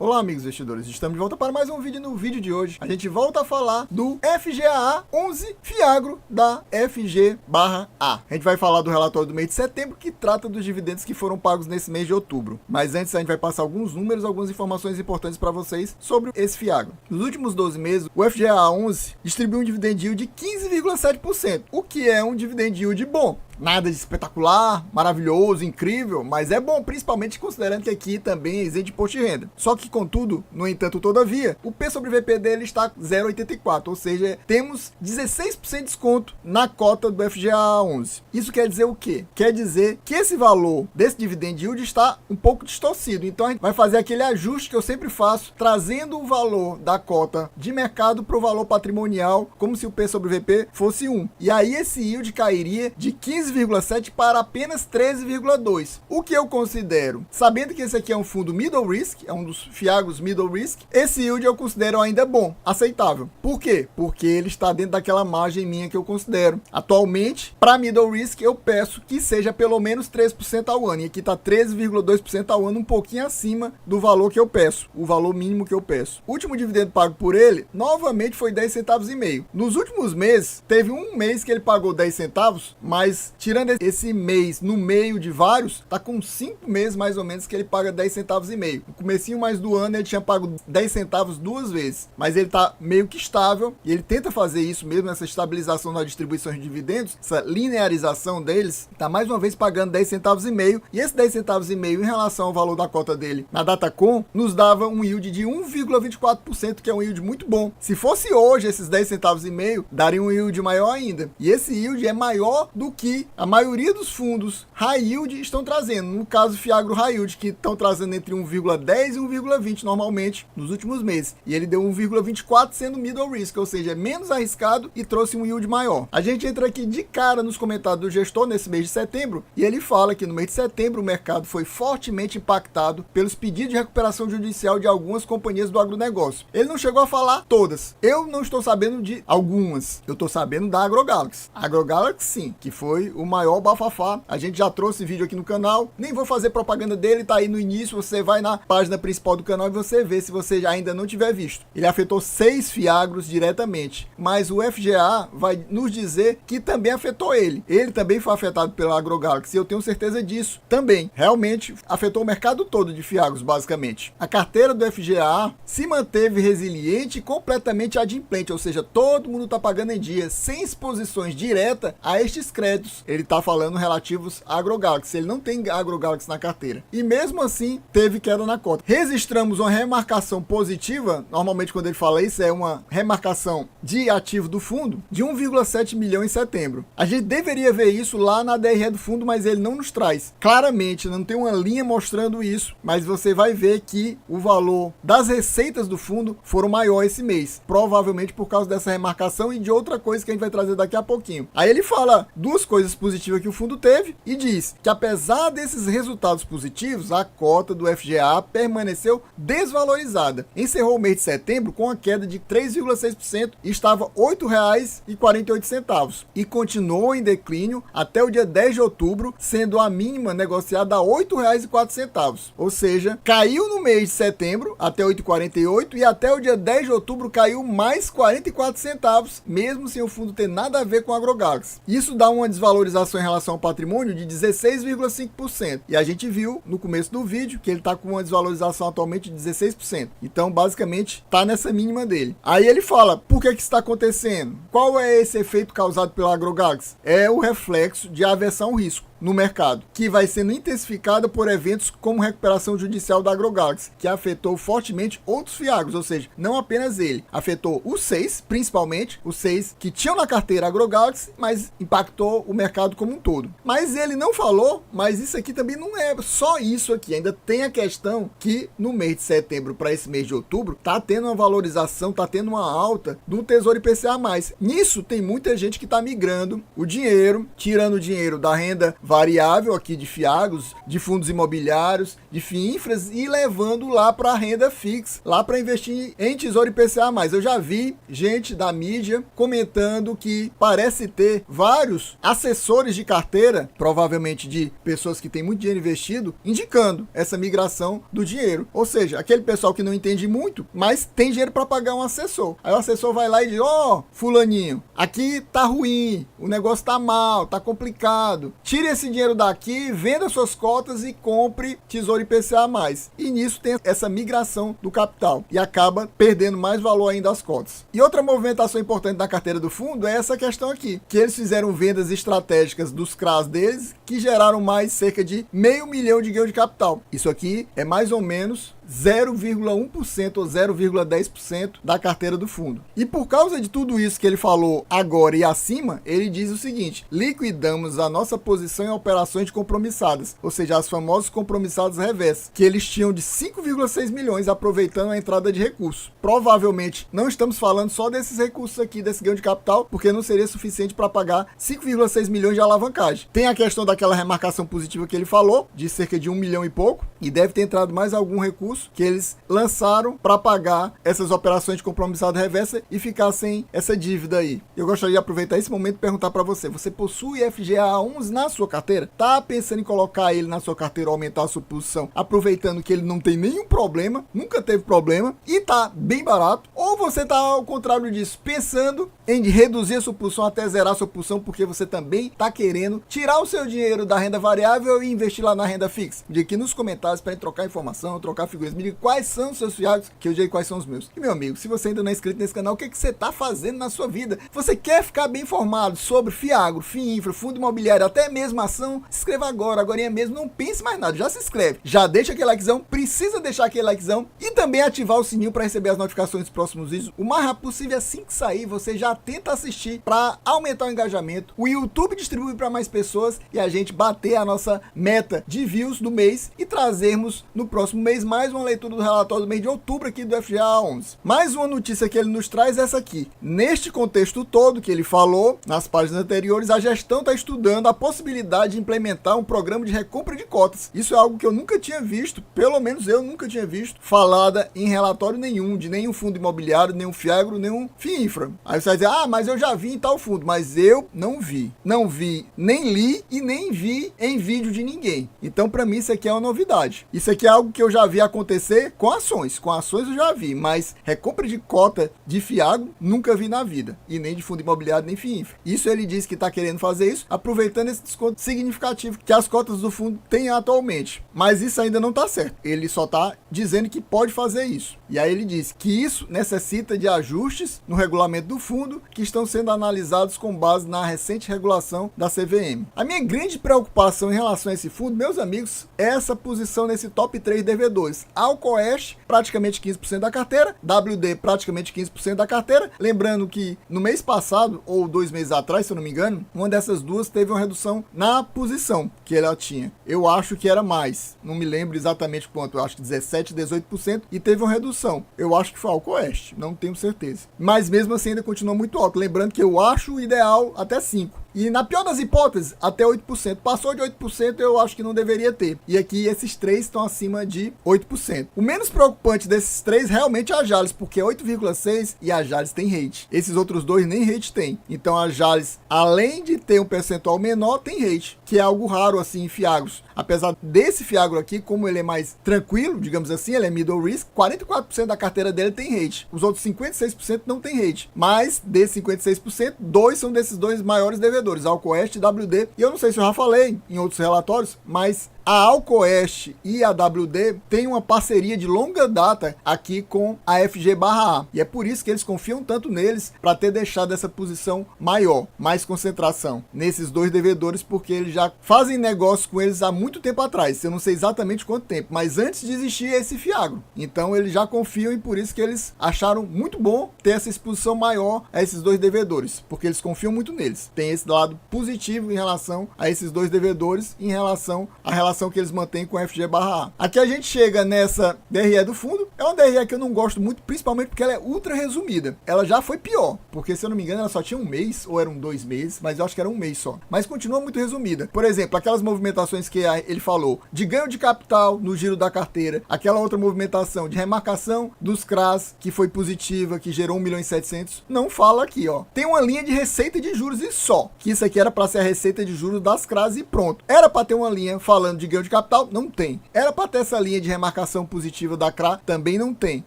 Olá amigos investidores, estamos de volta para mais um vídeo. No vídeo de hoje a gente volta a falar do FGAA 11 Fiagro da FG/A. A gente vai falar do relatório do mês de setembro que trata dos dividendos que foram pagos nesse mês de outubro. Mas antes a gente vai passar alguns números, algumas informações importantes para vocês sobre esse Fiagro. Nos últimos 12 meses, o FGAA 11 distribuiu um dividend yield de 15,7%, o que é um dividend yield bom. Nada de espetacular, maravilhoso, incrível, mas é bom, principalmente considerando que aqui também é isento de imposto de renda. Só que, contudo, no entanto, todavia, o P sobre VP dele está 0,84, ou seja, temos 16% de desconto na cota do FGAA 11. Isso quer dizer o quê? Quer dizer que esse valor desse dividend yield está um pouco distorcido. Então, a gente vai fazer aquele ajuste que eu sempre faço, trazendo o valor da cota de mercado para o valor patrimonial, como se o P sobre VP fosse 1. E aí, esse yield cairia de 15,7 para apenas 13,2, o que eu considero, sabendo que esse aqui é um fundo middle risk, é um dos fiagros middle risk, esse yield eu considero ainda bom, aceitável. Por quê? Porque ele está dentro daquela margem minha que eu considero. Atualmente, para middle risk, eu peço que seja pelo menos 3% ao ano, e aqui está 13,2% ao ano, um pouquinho acima do valor que eu peço, o valor mínimo que eu peço. O último dividendo pago por ele, novamente, foi 10 centavos e meio. Nos últimos meses, teve um mês que ele pagou 10 centavos, mas tirando esse mês no meio de vários, tá com 5 meses mais ou menos que ele paga 10 centavos e meio. No comecinho mais do ano ele tinha pago 10 centavos 2 vezes, mas ele tá meio que estável e ele tenta fazer isso mesmo, essa estabilização na distribuição de dividendos, essa linearização deles, tá mais uma vez pagando 10 centavos e meio, e esse 10 centavos e meio em relação ao valor da cota dele na Datacom, nos dava um yield de 1,24%, que é um yield muito bom. Se fosse hoje esses 10 centavos e meio, daria um yield maior ainda. E esse yield é maior do que a maioria dos fundos high yield estão trazendo, no caso Fiagro High Yield, que estão trazendo entre 1,10 e 1,20 normalmente nos últimos meses, e ele deu 1,24 sendo middle risk, ou seja, é menos arriscado e trouxe um yield maior. A gente entra aqui de cara nos comentários do gestor nesse mês de setembro, e ele fala que no mês de setembro o mercado foi fortemente impactado pelos pedidos de recuperação judicial de algumas companhias do agronegócio. Ele não chegou a falar todas, eu não estou sabendo de algumas, eu estou sabendo da AgroGalaxy. A AgroGalaxy sim, que foi o maior bafafá. A gente já trouxe vídeo aqui no canal, nem vou fazer propaganda dele, tá aí no início, você vai na página principal do canal e você vê se você ainda não tiver visto. Ele afetou 6 fiagros diretamente, mas o FGA vai nos dizer que também afetou ele. Ele também foi afetado pela AgroGalaxy, eu tenho certeza disso também. Realmente afetou o mercado todo de fiagros, basicamente. A carteira do FGA se manteve resiliente e completamente adimplente, ou seja, todo mundo tá pagando em dia, sem exposições diretas a estes créditos. Ele tá falando relativos à AgroGalaxy, ele não tem AgroGalaxy na carteira. E mesmo assim, teve queda na cota. Registramos uma remarcação positiva, normalmente quando ele fala isso, é uma remarcação de ativo do fundo, de 1,7 milhão em setembro. A gente deveria ver isso lá na DRE do fundo, mas ele não nos traz. Claramente, não tem uma linha mostrando isso, mas você vai ver que o valor das receitas do fundo foram maior esse mês, provavelmente por causa dessa remarcação e de outra coisa que a gente vai trazer daqui a pouquinho. Aí ele fala duas coisas positivas que o fundo teve e diz que apesar desses resultados positivos, a cota do FGA permaneceu desvalorizada. Encerrou o mês de setembro com uma queda de 3,6% e estava R$ 8,48 e continuou em declínio até o dia 10 de outubro, sendo a mínima negociada a R$ 8,04. Ou seja, caiu no mês de setembro até 8,48 e até o dia 10 de outubro caiu mais 44 centavos, mesmo sem o fundo ter nada a ver com a AgroGalaxy. Isso dá uma desvalorização em relação ao patrimônio de 16,5%. E a gente viu no começo do vídeo que ele está com uma desvalorização atualmente de 16%. Então, basicamente, está nessa mínima dele. Aí ele fala, por que isso está acontecendo? Qual é esse efeito causado pela AgroGalaxy? É o reflexo de aversão ao risco no mercado, que vai sendo intensificada por eventos como recuperação judicial da AgroGalaxy, que afetou fortemente outros fiagros, ou seja, não apenas ele, afetou os 6, principalmente os 6 que tinham na carteira AgroGalaxy, mas impactou o mercado como um todo. Mas ele não falou, mas isso aqui também não é só isso aqui, ainda tem a questão que no mês de setembro para esse mês de outubro, tá tendo uma valorização, tá tendo uma alta do Tesouro IPCA+. Nisso tem muita gente que tá migrando o dinheiro, tirando o dinheiro da renda variável aqui de fiagros, de fundos imobiliários, de FIINFRAs e levando lá para a renda fixa, lá para investir em Tesouro IPCA+. Eu já vi gente da mídia comentando que parece ter vários assessores de carteira, provavelmente de pessoas que têm muito dinheiro investido, indicando essa migração do dinheiro. Ou seja, aquele pessoal que não entende muito, mas tem dinheiro para pagar um assessor. Aí o assessor vai lá e diz: ó, fulaninho, aqui tá ruim, o negócio tá mal, tá complicado. Tire esse dinheiro daqui, venda suas cotas e compre Tesouro IPCA+. E nisso tem essa migração do capital e acaba perdendo mais valor ainda as cotas. E outra movimentação importante da carteira do fundo é essa questão aqui, que eles fizeram vendas estratégicas dos CRAs deles, que geraram mais cerca de $500 mil de ganho de capital. Isso aqui é mais ou menos 0,1% ou 0,10% da carteira do fundo. E por causa de tudo isso que ele falou agora e acima, ele diz o seguinte: liquidamos a nossa posição em operações compromissadas, ou seja, as famosas compromissadas reversas, que eles tinham de 5,6 milhões aproveitando a entrada de recursos. Provavelmente não estamos falando só desses recursos aqui, desse ganho de capital, porque não seria suficiente para pagar 5,6 milhões de alavancagem. Tem a questão daquela remarcação positiva que ele falou, de cerca de 1 milhão e pouco, e deve ter entrado mais algum recurso que eles lançaram para pagar essas operações de compromissado reversa e ficar sem essa dívida aí. Eu gostaria de aproveitar esse momento e perguntar para você: você possui FGA11 na sua carteira? Tá pensando em colocar ele na sua carteira ou aumentar a sua posição, aproveitando que ele não tem nenhum problema, nunca teve problema e tá bem barato? Ou você tá ao contrário disso, pensando em reduzir a sua posição até zerar a sua posição, porque você também tá querendo tirar o seu dinheiro da renda variável e investir lá na renda fixa? Diga aqui nos comentários para trocar informação, trocar figurinhas. Me diga quais são os seus fiagros, que eu digo quais são os meus. E meu amigo, se você ainda não é inscrito nesse canal, o que você está fazendo na sua vida? Você quer ficar bem informado sobre fiagro, FIINFRA, fundo imobiliário, até mesmo ação? Se inscreva agora mesmo, não pense mais nada, já se inscreve, já deixa aquele likezão, precisa deixar aquele likezão e também ativar o sininho para receber as notificações dos próximos vídeos o mais rápido possível. Assim que sair, você já tenta assistir para aumentar o engajamento, o YouTube distribui para mais pessoas e a gente bater a nossa meta de views do mês e trazermos no próximo mês mais uma leitura do relatório do mês de outubro aqui do FGA11. Mais uma notícia que ele nos traz é essa aqui. Neste contexto todo que ele falou nas páginas anteriores, a gestão está estudando a possibilidade de implementar um programa de recompra de cotas. Isso é algo que eu nunca tinha visto, pelo menos eu nunca tinha visto, falada em relatório nenhum, de nenhum fundo imobiliário, nenhum fiagro, nenhum FIINFRA. Aí você vai dizer: ah, mas eu já vi em tal fundo, mas eu não vi. Não vi, nem li e nem vi em vídeo de ninguém. Então, para mim, isso aqui é uma novidade. Isso aqui é algo que eu já vi acontecer com ações. Com ações eu já vi, mas recompra de cota de fiagro nunca vi na vida. E nem de fundo imobiliário, nem FIINFRA. Isso ele diz que está querendo fazer isso, aproveitando esse desconto significativo que as cotas do fundo têm atualmente. Mas isso ainda não está certo. Ele só está dizendo que pode fazer isso. E aí ele diz que isso necessita de ajustes no regulamento do fundo que estão sendo analisados com base na recente regulação da CVM. A minha grande preocupação em relação a esse fundo, meus amigos, é essa posição nesse top 3 devedores. Alcoeste, praticamente 15% da carteira, WD, praticamente 15% da carteira. Lembrando que no mês passado, ou 2 meses atrás, se eu não me engano, uma dessas duas teve uma redução na posição que ela tinha. Eu acho que era mais, não me lembro exatamente quanto, eu acho que 17%, 18%, e teve uma redução. Eu acho que foi Alcoeste, não tenho certeza. Mas mesmo assim ainda continua muito alto. Lembrando que eu acho o ideal até 5%. E na pior das hipóteses, até 8%. Passou de 8%, eu acho que não deveria ter. E aqui esses três estão acima de 8%. O menos preocupante desses três realmente é a Jales, porque é 8,6% e a Jales tem rate. Esses outros dois nem rate tem. Então a Jales, além de ter um percentual menor, tem rate, que é algo raro assim em fiagros. Apesar desse fiagro aqui, como ele é mais tranquilo, digamos assim, ele é middle risk, 44% da carteira dele tem rate. Os outros 56% não tem rate. Mas desses 56%, dois são desses dois maiores devedores, Alcoeste e WD. E eu não sei se eu já falei em outros relatórios, mas a Alcoeste e a WD têm uma parceria de longa data aqui com a FG/A. E é por isso que eles confiam tanto neles para ter deixado essa posição maior, mais concentração nesses dois devedores, porque eles já fazem negócio com eles há muito tempo atrás. Eu não sei exatamente quanto tempo, mas antes de existir esse fiagro. Então eles já confiam e por isso que eles acharam muito bom ter essa exposição maior a esses dois devedores, porque eles confiam muito neles. Tem esse lado positivo em relação a esses dois devedores, em relação à relação que eles mantêm com a FG/A. Aqui a gente chega nessa DRE do fundo, É uma DRE que eu não gosto muito, principalmente porque ela é ultra resumida. Ela já foi pior, porque se eu não me engano ela só tinha um mês, ou eram 2 meses, mas eu acho que era um mês só. Mas continua muito resumida. Por exemplo, aquelas movimentações que ele falou de ganho de capital no giro da carteira, aquela outra movimentação de remarcação dos CRAs, que foi positiva, que gerou 1.700.000, não fala aqui, ó. Tem uma linha de receita de juros e só, que isso aqui era para ser a receita de juros das CRAs e pronto. Era para ter uma linha falando de ganho de capital? Não tem. Era para ter essa linha de remarcação positiva da CRA? Também não tem.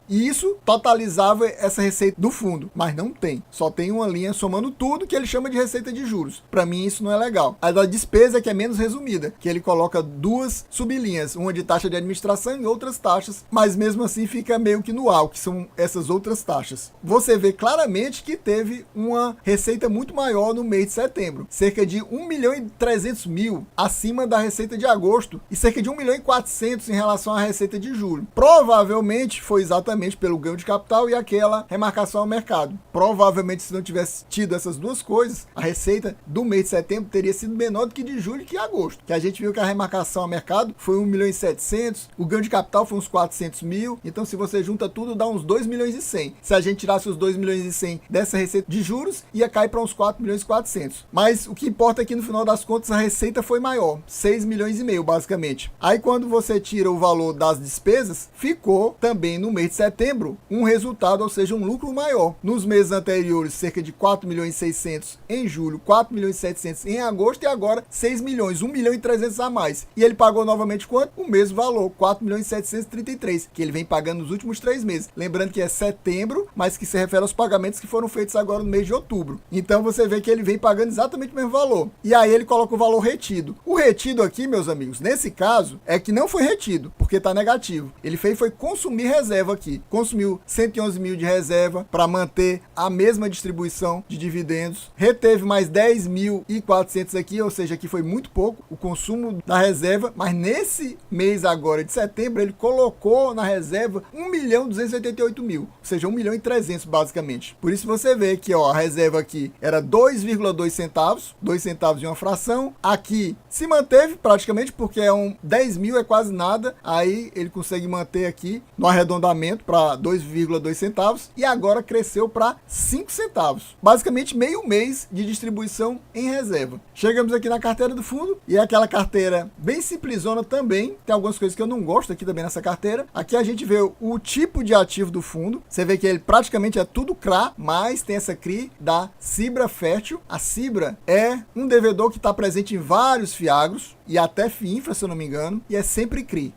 E isso totalizava essa receita do fundo, mas não tem. Só tem uma linha somando tudo que ele chama de receita de juros. Para mim isso não é legal. A da despesa que é menos resumida, que ele coloca 2 sublinhas, uma de taxa de administração e outras taxas, mas mesmo assim fica meio que no ar, que são essas outras taxas. Você vê claramente que teve uma receita muito maior no mês de setembro, cerca de 1.300.000 acima da receita de agosto e cerca de 1.400.000 em relação à receita de julho. Provavelmente foi exatamente pelo ganho de capital e aquela remarcação ao mercado. Provavelmente se não tivesse tido essas duas coisas, a receita do mês de setembro teria sido menor do que de julho e que agosto. Que a gente viu que a remarcação ao mercado foi 1.700.000, o ganho de capital foi uns 400.000, então se você junta tudo dá uns 2.100.000. Se a gente tirasse os 2.100.000 dessa receita de juros, ia cair para uns 4.400.000. Mas o que importa é que no final das contas a receita foi maior, 6,5 milhões basicamente. Aí quando você tira o valor das despesas, ficou também no mês de setembro um resultado, ou seja, um lucro maior. Nos meses anteriores, cerca de 4.600.000 em julho, 4.700.000 em agosto e agora 6 milhões, 1.300.000 a mais. E ele pagou novamente quanto? O mesmo valor, 4.733.000, que ele vem pagando nos últimos 3 meses. Lembrando que é setembro, mas que se refere aos pagamentos que foram feitos agora no mês de outubro. Então você vê que ele vem pagando exatamente o mesmo valor. E aí ele coloca o valor retido. O retido aqui, meus amigos, nesse caso, é que não foi retido, porque está negativo. Ele foi consumir reserva aqui. Consumiu 111.000 de reserva para manter a mesma distribuição de dividendos. Reteve mais 10.400 aqui, ou seja, aqui foi muito pouco o consumo da reserva, mas nesse mês agora de setembro, ele colocou na reserva 1.288.000, ou seja, 1.300.000 basicamente. Por isso você vê que ó, a reserva aqui era 2,2 centavos, 2 centavos de uma fração. Aqui se manteve praticamente, porque 10.000 é quase nada, aí ele consegue manter aqui no arredondamento para 2,2 centavos e agora cresceu para 5 centavos. Basicamente meio mês de distribuição em reserva. Chegamos aqui na carteira do fundo e é aquela carteira bem simplesona também. Tem algumas coisas que eu não gosto aqui também nessa carteira. Aqui a gente vê o tipo de ativo do fundo. Você vê que ele praticamente é tudo CRA, mas tem essa CRI da Cibra Fértil. A Cibra é um devedor que está presente em vários fiagros e até FIINFRA, se eu não me engano, e é sempre CRI,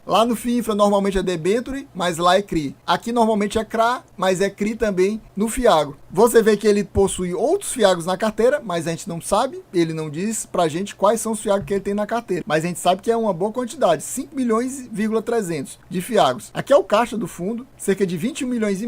Lá no FIINFRA normalmente é debenture, mas lá é CRI. Aqui normalmente é CRA, mas é CRI também no fiagro. Você vê que ele possui outros fiagros na carteira, mas a gente não sabe, ele não diz pra gente quais são os fiagros que ele tem na carteira, mas a gente sabe que é uma boa quantidade, 5.300.000 de fiagros. Aqui é o caixa do fundo, cerca de 21,5 milhões.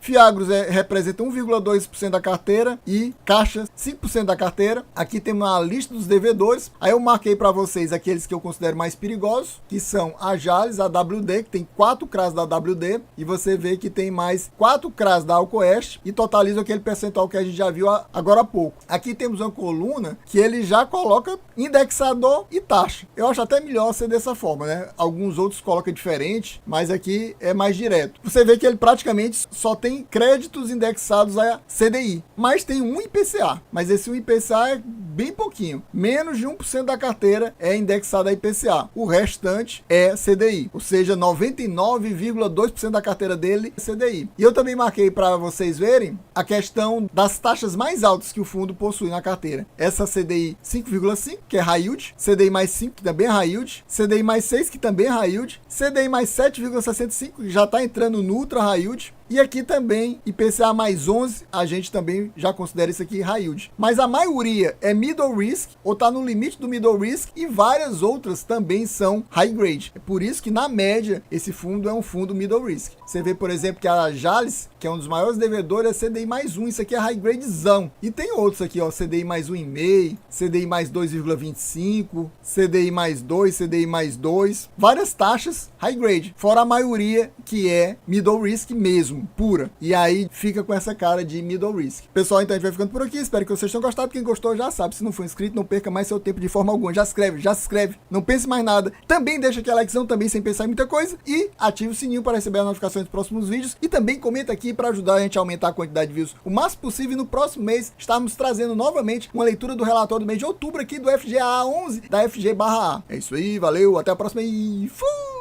Fiagros representam 1,2% da carteira e caixa 5% da carteira. Aqui temos a lista dos devedores. Aí eu marquei para vocês aqueles que eu considero mais perigosos, que são a Jales, a WD, que tem 4 CRAs da WD, e você vê que tem mais 4 CRAs da Alcoeste, e totaliza aquele percentual que a gente já viu agora há pouco. Aqui temos uma coluna que ele já coloca indexador e taxa. Eu acho até melhor ser dessa forma, né? Alguns outros colocam diferente, mas aqui é mais direto. Você vê que ele praticamente só tem créditos indexados a CDI, mas tem um IPCA, mas esse um IPCA é bem pouquinho, menos de 1% da carteira é indexada a IPCA, o restante é CDI, ou seja, 99,2% da carteira dele é CDI. E eu também marquei para vocês verem a questão das taxas mais altas que o fundo possui na carteira. Essa CDI 5,5, que é high yield, CDI mais 5, que também é high yield, CDI mais 6, que também é high yield, CDI mais 7,65, que já está entrando no ultra high yield, e aqui também IPCA mais 11, a gente também já considera isso aqui high yield. Mas a maioria é middle risk, ou está no limite do middle risk, e várias outras também são high grade. É por isso que na média esse fundo é um fundo middle risk. Você vê, por exemplo, que a Jales, que é um dos maiores devedores, é CDI mais 1, isso aqui é high gradezão. E tem outros aqui, ó, CDI mais 1,5, CDI mais 2,25, CDI mais 2, CDI mais 2, várias taxas high grade, fora a maioria que é middle risk mesmo. mesmo, pura. E aí fica com essa cara de middle risk. Pessoal, então a gente vai ficando por aqui. Espero que vocês tenham gostado. Quem gostou já sabe. Se não for inscrito, não perca mais seu tempo de forma alguma. Já se inscreve. Não pense mais nada. Também deixa aquele likezão também sem pensar em muita coisa. E ative o sininho para receber as notificações dos próximos vídeos. E também comenta aqui para ajudar a gente a aumentar a quantidade de views o máximo possível. E no próximo mês estamos trazendo novamente uma leitura do relatório do mês de outubro aqui do FGA 11 da FG/A. É isso aí, valeu, até a próxima e fui!